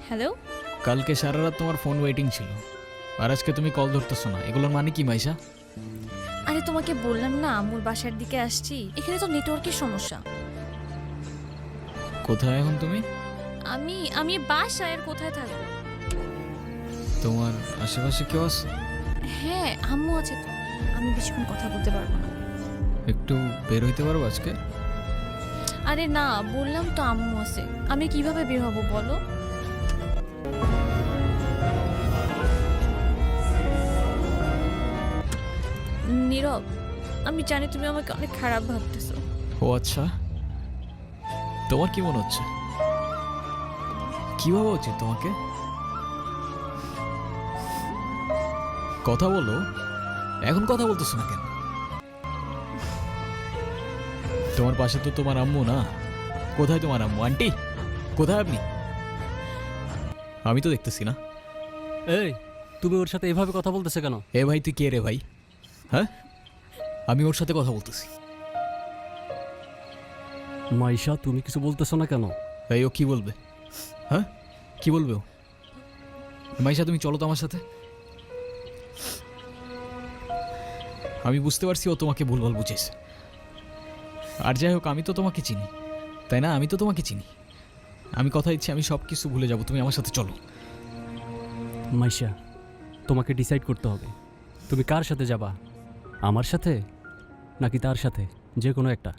Hello. কালকে সারা রাত তোমার ফোন ওয়েটিং ছিল, আর আজকে তুমি কল ধরতেছো না, এগুলোর মানে কি মাইশা? আরে তোমাকে বললাম না আম্মুর বাসার দিকে আসছি, এখানে তো নেটওয়ার্কের সমস্যা। কোথায় এখন তুমি? আমি আমি বাসায়, আর কোথায় থাকবো? তোমার আশেপাশে কেউ আছে? হ্যাঁ আম্মু আছে তো, আমি বেশিক্ষণ কথা বলতে পারবো না। একটু বের হইতে পারবো আজকে? আরে না, বললাম তো আম্মু আছে, আমি কিভাবে বের হব বলো? নীরব, আমি জানি তুমি আমাকে অনেক খারাপ ভাবতেছো। ও আচ্ছা, তোমার কি মনে হচ্ছে? কি ভাবা উচিত তোমাকে? কথা বলো, এখন কথা বলতেছো না কেন? তোমার পাশে তো তোমার আম্মু না। কোথায় তোমার আম্মু? আন্টি কোথায় আপনি? আমি তো দেখতেছি না। এই, তুমি ওর সাথে এভাবে কথা বলতেছে কেন? এ ভাই তুই কে রে ভাই? হ্যাঁ, আমি ওর সাথে কথা বলতেছি। মাইশা, তুমি কিছু বলতেছো না কেন? এই ও কি বলবে? হ্যাঁ, কি বলবে ও? মাইশা তুমি চলো তো আমার সাথে। আমি বুঝতে পারছি ও তোমাকে ভুলভাল বুঝেছে। আর যাই হোক, আমি তো তোমাকে চিনি, তাই না? আমি তো তোমাকে চিনি। আমি কথা দিচ্ছি, আমি সব কিছু ভুলে যাব, তুমি আমার সাথে চলো। মাইশা, তোমাকে ডিসাইড করতে হবে তুমি কার সাথে যাবা, আমার সাথে নাকি তার সাথে, যে কোনো একটা।